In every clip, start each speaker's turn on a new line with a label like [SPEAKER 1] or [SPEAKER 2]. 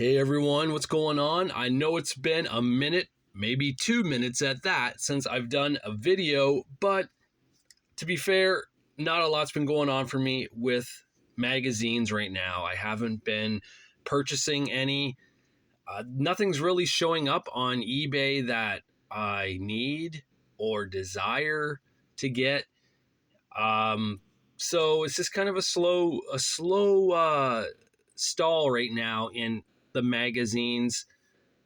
[SPEAKER 1] Hey everyone, what's going on? I know it's been a minute, maybe 2 minutes at that, since I've done a video, but to be fair, not a lot's been going on for me with magazines right now. I haven't been purchasing any. Nothing's really showing up on eBay that I need or desire to get. So it's just kind of a slow stall right now in the magazines.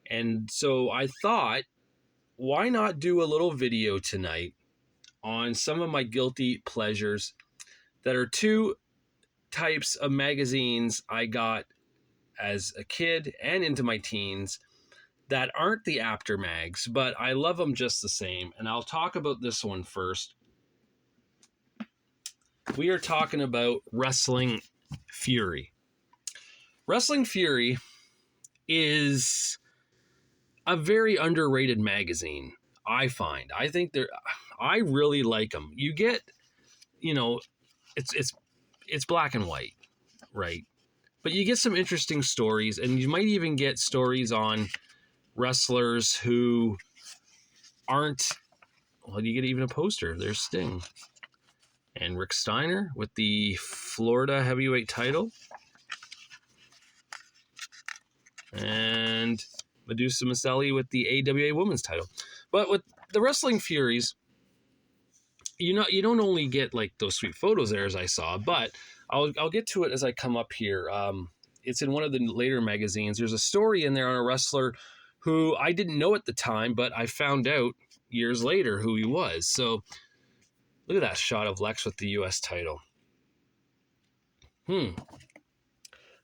[SPEAKER 1] And so I thought, why not do a little video tonight on some of my guilty pleasures that are two types of magazines I got as a kid and into my teens that aren't the After mags, but I love them just the same. And I'll talk about this one first. We are talking about Wrestling Fury. Wrestling Fury is a very underrated magazine, I find. I really like them. You get, it's black and white, right? But you get some interesting stories, and you might even get stories on wrestlers who aren't, well, you get even a poster. There's Sting and Rick Steiner with the Florida heavyweight title, and Medusa Maselli with the AWA women's title. But with the Wrestling Furies, you don't only get like those sweet photos there as I saw, but I'll get to it as I come up here. It's in one of the later magazines. There's a story in there on a wrestler who I didn't know at the time, but I found out years later who he was. So look at that shot of Lex with the US title.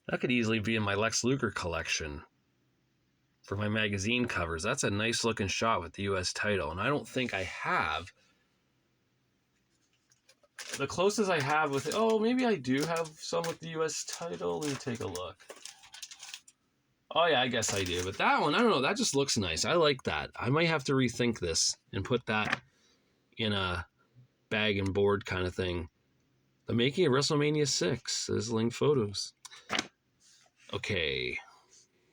[SPEAKER 1] That could easily be in my Lex Luger collection for my magazine covers. That's a nice looking shot with the US title, and I don't think I have. The closest I have with it, maybe I do have some with the US title. Let me take a look. Oh yeah, I guess I do. But that one, I don't know, that just looks nice. I like that. I might have to rethink this and put that in a bag and board kind of thing. The making of WrestleMania 6 says link photos. Okay,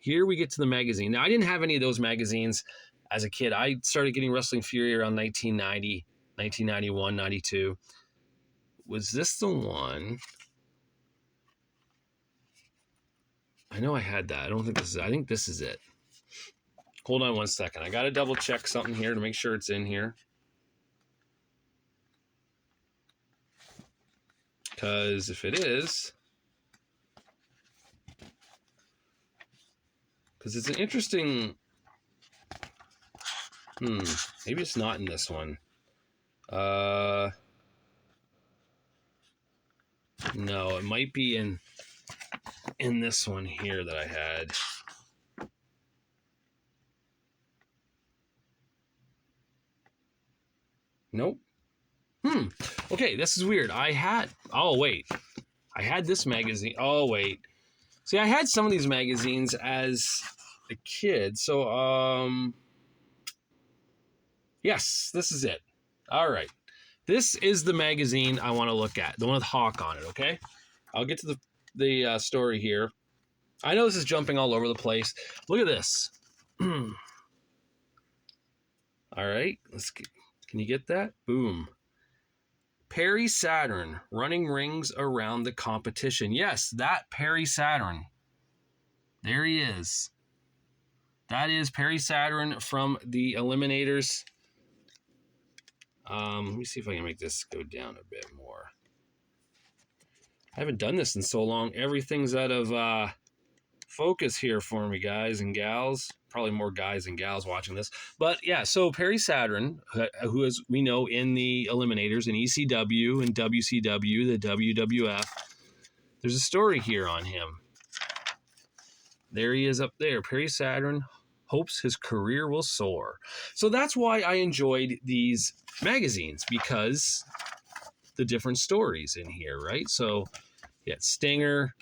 [SPEAKER 1] here we get to the magazine. Now, I didn't have any of those magazines as a kid. I started getting Wrestling Fury around 1990, 1991, 92. Was this the one? I know I had that. I don't think this is it. I think this is it. Hold on one second. I got to double check something here to make sure it's in here. Because if it is, because it's an interesting, maybe it's not in this one. No, it might be in this one here that I had. Nope. Okay, this is weird. I had this magazine. Oh, wait. See, I had some of these magazines as a kid. So, yes, this is it. All right. This is the magazine I want to look at. The one with Hawk on it, okay? I'll get to the story here. I know this is jumping all over the place. Look at this. All right. Can you get that? Boom. Perry Saturn running rings around the competition. Yes, that Perry Saturn. There he is. That is Perry Saturn from the Eliminators. Let me see if I can make this go down a bit more. I haven't done this in so long. Everything's out of focus here for me, guys and gals. Probably more guys and gals watching this. But yeah, so Perry Saturn, who is, we know, in the Eliminators, in ECW and WCW, the WWF. There's a story here on him. There he is up there. Perry Saturn hopes his career will soar. So that's why I enjoyed these magazines, because the different stories in here, right? So you got Stinger,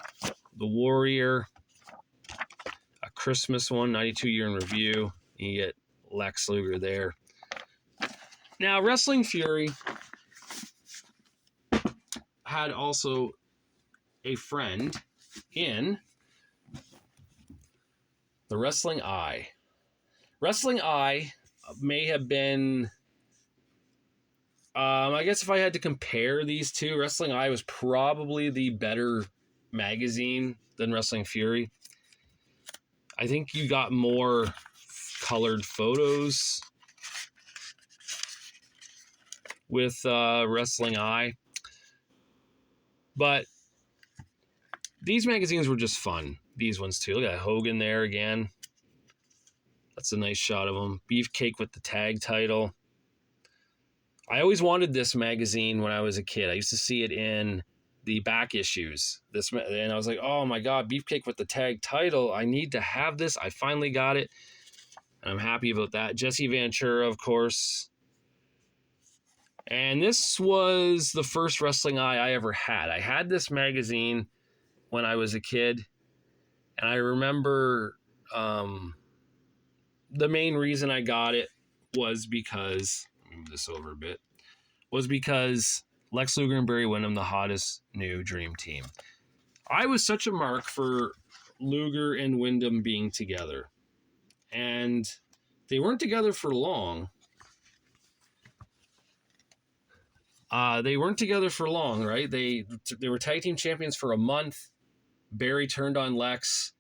[SPEAKER 1] The Warrior, a Christmas one, 92 year in review. You get Lex Luger there. Now, Wrestling Fury had also a friend in The Wrestling Eye. Wrestling Eye may have been. I guess if I had to compare these two, Wrestling Eye was probably the better magazine than Wrestling Fury. I think you got more colored photos with Wrestling Eye. But these magazines were just fun. These ones too. Look at Hogan there again. That's a nice shot of him. Beefcake with the tag title. I always wanted this magazine when I was a kid. I used to see it in the back issues. And I was like, oh my God, Beefcake with the tag title. I need to have this. I finally got it. And I'm happy about that. Jesse Ventura, of course. And this was the first Wrestling Eye I ever had. I had this magazine when I was a kid. And I remember the main reason I got it was because, let me move this over a bit, was because Lex Luger and Barry Windham, the hottest new dream team. I was such a mark for Luger and Windham being together. And they weren't together for long. They weren't together for long, right? They were tag team champions for a month. Barry turned on Lex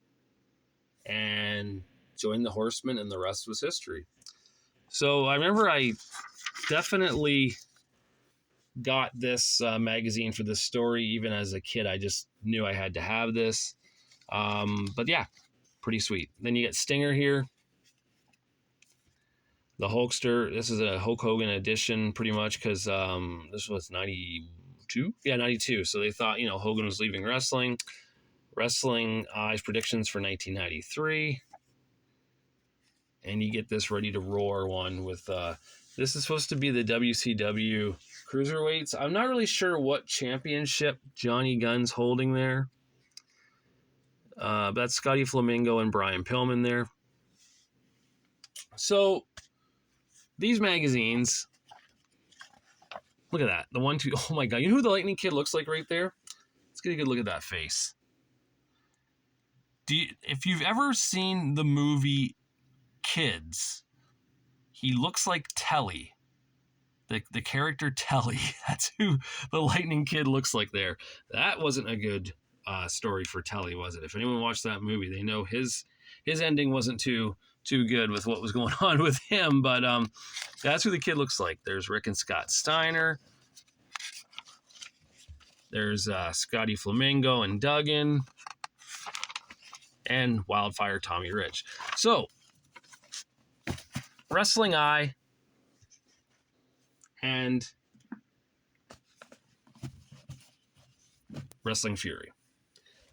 [SPEAKER 1] and joined the Horsemen, and the rest was history. So I remember I definitely got this magazine for this story. Even as a kid, I just knew I had to have this. But yeah, pretty sweet. Then you get Stinger here. The Hulkster. This is a Hulk Hogan edition, pretty much, because this was 92? Yeah, 92. So they thought, Hogan was leaving wrestling. Wrestling Eye's predictions for 1993. And you get this Ready to Roar one with, this is supposed to be the WCW Cruiserweights. I'm not really sure what championship Johnny Gunn's holding there. That's Scotty Flamingo and Brian Pillman there. So, these magazines, look at that. The 1, 2, oh my God. You know who the Lightning Kid looks like right there? Let's get a good look at that face. If you've ever seen the movie Kids, he looks like Telly. The character Telly. That's who the Lightning Kid looks like there. That wasn't a good story for Telly, was it? If anyone watched that movie, they know his ending wasn't too good with what was going on with him. But that's who the kid looks like. There's Rick and Scott Steiner. There's Scotty Flamingo and Duggan. And Wildfire Tommy Rich. So, Wrestling Eye and Wrestling Fury.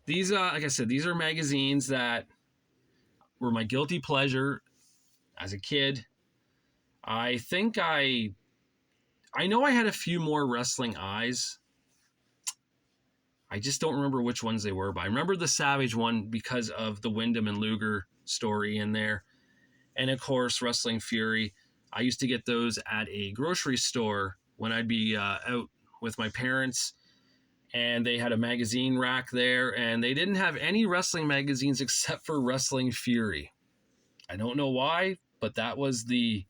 [SPEAKER 1] These, like I said, these are magazines that were my guilty pleasure as a kid. I think I know I had a few more Wrestling Eyes. I just don't remember which ones they were, but I remember the Savage one because of the Windham and Luger story in there. And of course, Wrestling Fury. I used to get those at a grocery store when I'd be out with my parents, and they had a magazine rack there, and they didn't have any wrestling magazines except for Wrestling Fury. I don't know why, but that was the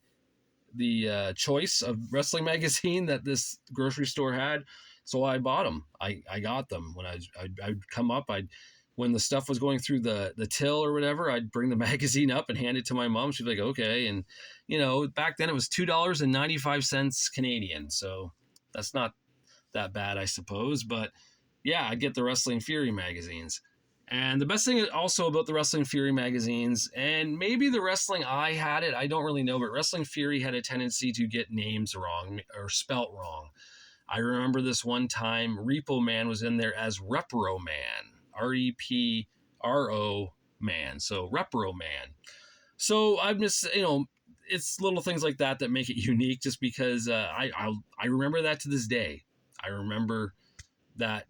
[SPEAKER 1] choice of wrestling magazine that this grocery store had. So I bought them. I got them when I'd come up. When the stuff was going through the till or whatever, I'd bring the magazine up and hand it to my mom. She'd be like, okay. And, back then it was $2.95 Canadian. So that's not that bad, I suppose. But yeah, I'd get the Wrestling Fury magazines. And the best thing also about the Wrestling Fury magazines, and maybe the Wrestling Eye had it, I don't really know, but Wrestling Fury had a tendency to get names wrong or spelt wrong. I remember this one time, Repo Man was in there as Repro Man. R-E-P-R-O Man. So Repro Man. So I'm just, it's little things like that make it unique, just because I remember that to this day. I remember that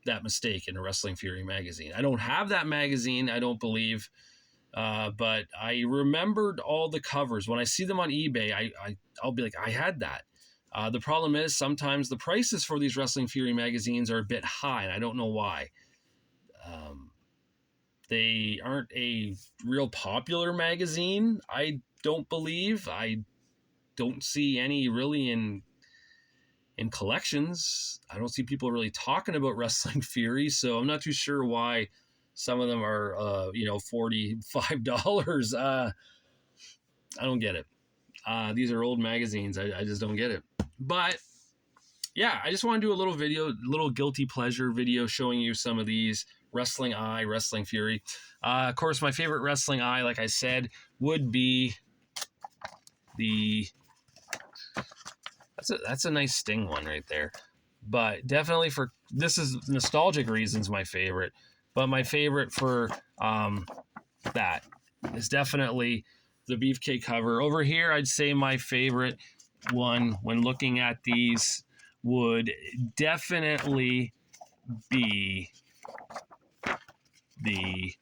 [SPEAKER 1] that mistake in a Wrestling Fury magazine. I don't have that magazine, I don't believe, but I remembered all the covers. When I see them on eBay, I'll be like, I had that. The problem is sometimes the prices for these Wrestling Fury magazines are a bit high, and I don't know why. They aren't a real popular magazine, I don't believe. I don't see any really in collections. I don't see people really talking about Wrestling Fury, so I'm not too sure why some of them are $45. I don't get it. These are old magazines. I just don't get it. But yeah, I just want to do a little video, little guilty pleasure video showing you some of these. Wrestling Eye, Wrestling Fury. Of course, my favorite Wrestling Eye, like I said, would be the... That's a nice Sting one right there. But definitely for... This is nostalgic reasons my favorite. But my favorite for that is definitely the Beefcake cover. Over here, I'd say my favorite one when looking at these would definitely be the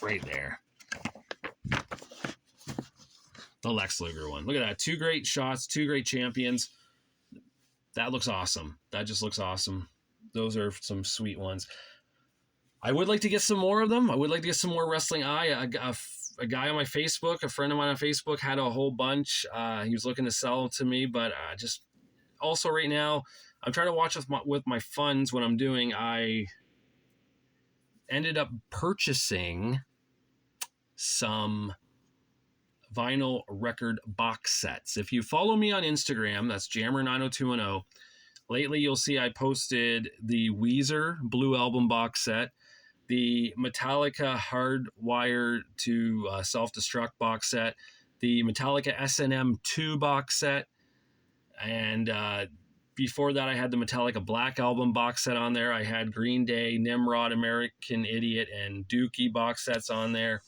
[SPEAKER 1] right there, the Lex Luger one. Look at that. 2 great shots, 2 great champions. That looks awesome. That just looks awesome. Those are some sweet ones. I would like to get some more of them. I would like to get some more Wrestling Eye. A guy on my Facebook, a friend of mine on Facebook, had a whole bunch. He was looking to sell them to me, but just also right now, I'm trying to watch with my funds what I'm doing. I ended up purchasing some vinyl record box sets. If you follow me on Instagram, that's Jammer90210. Lately, you'll see I posted the Weezer Blue Album box set, the Metallica Hardwired to Self-Destruct box set, the Metallica S&M 2 box set, and before that, I had the Metallica Black Album box set on there. I had Green Day, Nimrod, American Idiot, and Dookie box sets on there.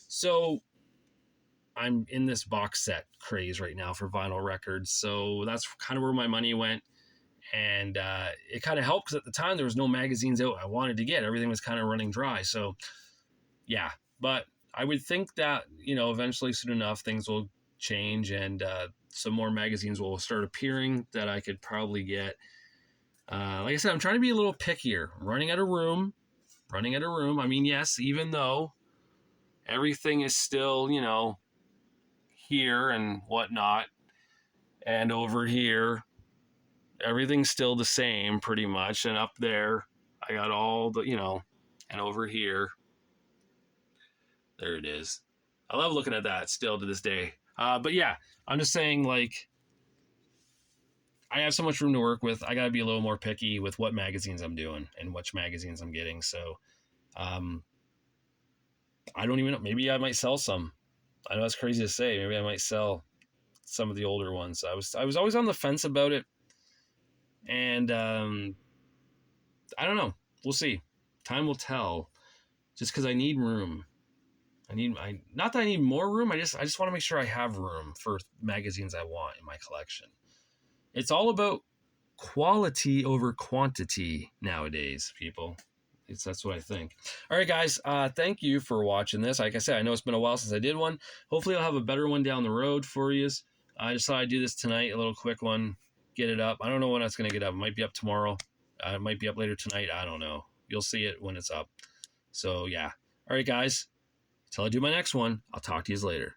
[SPEAKER 1] So I'm in this box set craze right now for vinyl records. So that's kind of where my money went. And it kind of helped because at the time there was no magazines out I wanted to get. Everything was kind of running dry. So yeah, but I would think that, eventually soon enough things will change and some more magazines will start appearing that I could probably get. Like I said, I'm trying to be a little pickier. I'm running out of room. I mean, yes, even though everything is still, here and whatnot, and over here, everything's still the same pretty much. And up there, I got all the, and over here, there it is. I love looking at that still to this day. But yeah, I'm just saying, like, I have so much room to work with. I got to be a little more picky with what magazines I'm doing and which magazines I'm getting. So, I don't even know. Maybe I might sell some. I know that's crazy to say. Maybe I might sell some of the older ones. I was always on the fence about it. And, I don't know. We'll see. Time will tell. Just because I need room. Not that I need more room. I just want to make sure I have room for magazines I want in my collection. It's all about quality over quantity nowadays, people. That's what I think. All right, guys. Thank you for watching this. Like I said, I know it's been a while since I did one. Hopefully I'll have a better one down the road for you. I just thought I'd do this tonight, a little quick one. Get it up. I don't know when it's going to get up. It might be up tomorrow. It might be up later tonight. I don't know. You'll see it when it's up. So, yeah. All right, guys. Till I do my next one, I'll talk to you later.